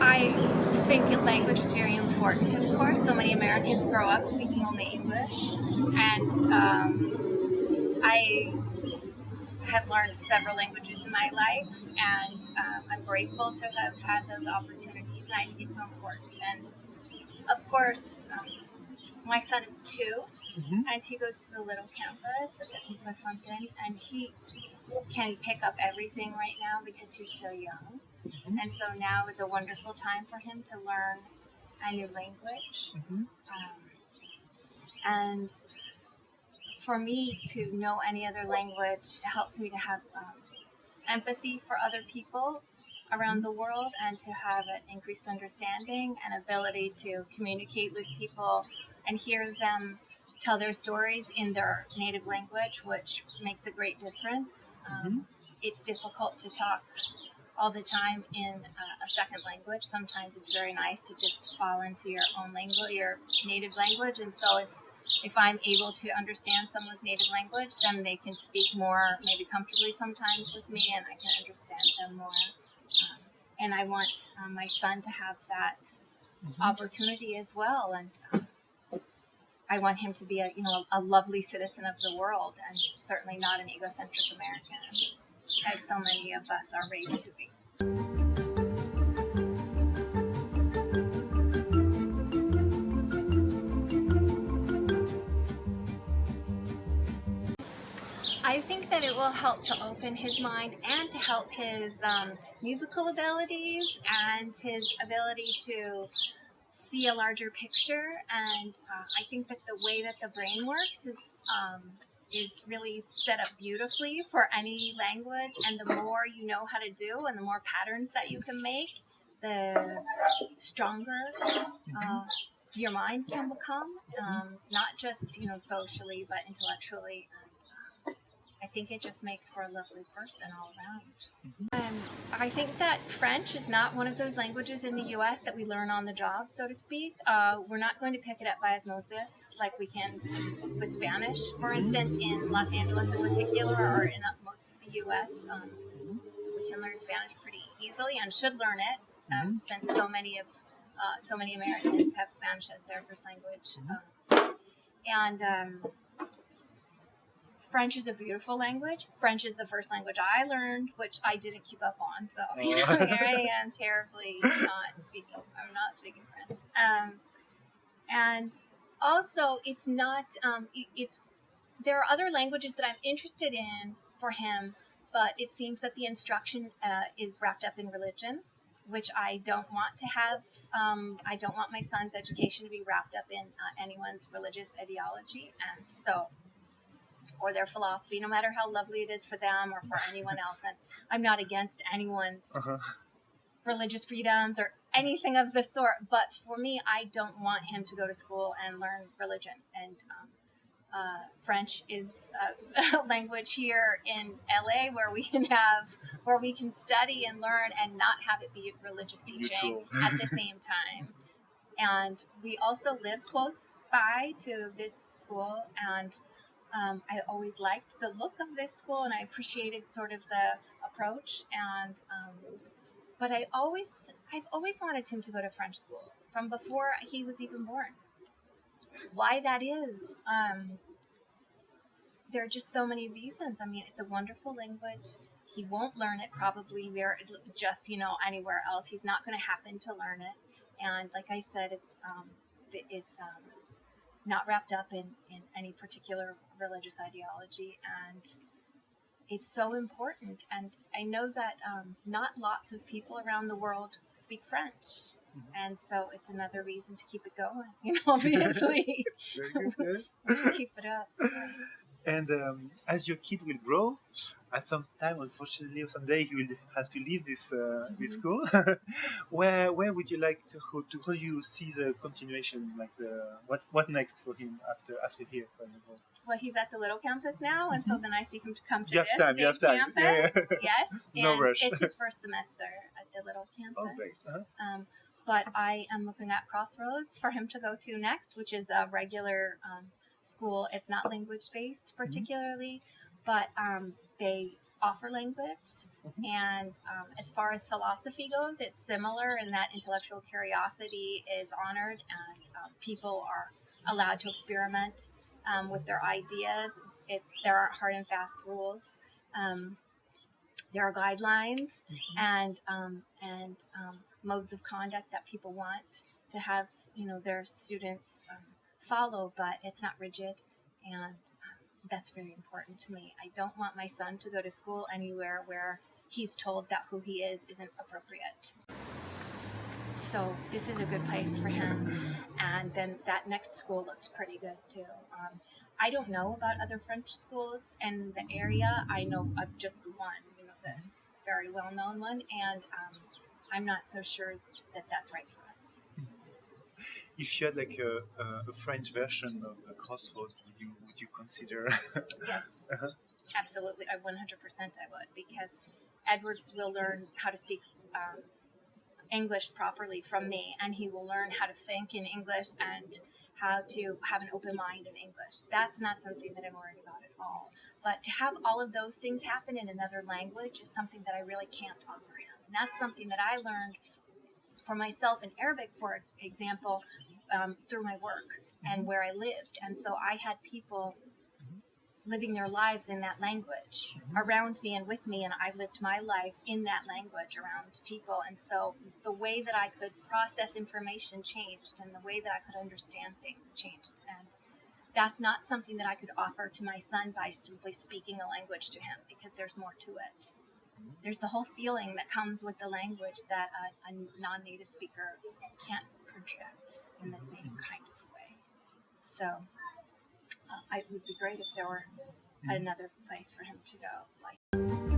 I think language is very important, of course. So many Americans grow up speaking only English, and I have learned several languages in my life, and I'm grateful to have had those opportunities, and I think it's so important. And of course, my son is 2, and he goes to the little campus at Clairefontaine, and he can pick up everything right now because he's so young. And so now is a wonderful time for him to learn a new language. And for me to know any other language helps me to have empathy for other people around the world, and to have an increased understanding and ability to communicate with people and hear them tell their stories in their native language, which makes a great difference. It's difficult to talk all the time in a second language. Sometimes it's very nice to just fall into your own language, your native language. And so if I'm able to understand someone's native language, then they can speak more, maybe comfortably sometimes with me, and I can understand them more. And I want my son to have that opportunity as well. And I want him to be a lovely citizen of the world, and certainly not an egocentric American, as so many of us are raised to be. I think that it will help to open his mind and to help his musical abilities and his ability to see a larger picture. And I think that the way that the brain works is really set up beautifully for any language, and the more you know how to do and the more patterns that you can make, the stronger your mind can become, not just socially but intellectually. I think it just makes for a lovely person all around. I think that French is not one of those languages in the U.S. that we learn on the job, so to speak. We're not going to pick it up by osmosis like we can with Spanish, for instance, in Los Angeles in particular, or in most of the U.S. We can learn Spanish pretty easily and should learn it, since so many Americans have Spanish as their first language. French is a beautiful language. French is the first language I learned, which I didn't keep up on. So here I am, terribly not speaking. I'm not speaking French. And also, it's not. There are other languages that I'm interested in for him, but it seems that the instruction is wrapped up in religion, which I don't want to have. I don't want my son's education to be wrapped up in anyone's religious ideology, and so. Or their philosophy, no matter how lovely it is for them or for anyone else. And I'm not against anyone's religious freedoms or anything of the sort. But for me, I don't want him to go to school and learn religion. And French is a language here in LA where we can study and learn and not have it be religious teaching at the same time. And we also live close by to this school, and I always liked the look of this school, and I appreciated sort of the approach. And but I've always wanted him to go to French school from before he was even born. Why that is, there are just so many reasons. I mean, it's a wonderful language. He won't learn it probably just anywhere else. He's not going to happen to learn it. And like I said, it's not wrapped up in any particular religious ideology, and it's so important. And I know that not lots of people around the world speak French, and so it's another reason to keep it going. Obviously, we should keep it up. And as your kid will grow, at some time, unfortunately, someday he will have to leave this school. Where would you like to how you see the continuation, like what next for him after here, for example? Well, he's at the little campus now, and so then I see him to come to you this have big time. campus. Yeah. Yes, no and rush. it's his first semester at the little campus. Oh, great. but I am looking at Crossroads for him to go to next, which is a regular school. It's not language-based particularly, but they offer language. And as far as philosophy goes, it's similar in that intellectual curiosity is honored and people are allowed to experiment with their ideas. There aren't hard and fast rules. There are guidelines and modes of conduct that people want to have, their students follow, but it's not rigid, and that's very important to me. I don't want my son to go to school anywhere where he's told that who he is isn't appropriate. So this is a good place for him, and then that next school looked pretty good too. I don't know about other French schools in the area. I know of just the one, the very well-known one, and I'm not so sure that that's right for us. If you had like a French version of the Crossroads, would you consider? Yes, absolutely. 100% I would, because Edward will learn how to speak English properly from me, and he will learn how to think in English and how to have an open mind in English. That's not something that I'm worried about at all. But to have all of those things happen in another language is something that I really can't offer him. And that's something that I learned for myself in Arabic, for example, through my work and where I lived. And so I had people living their lives in that language around me and with me, and I lived my life in that language around people. And so the way that I could process information changed, and the way that I could understand things changed. And that's not something that I could offer to my son by simply speaking a language to him, because there's more to it. There's the whole feeling that comes with the language that a non-native speaker can't project in the same kind of way. So it would be great if there were another place for him to go.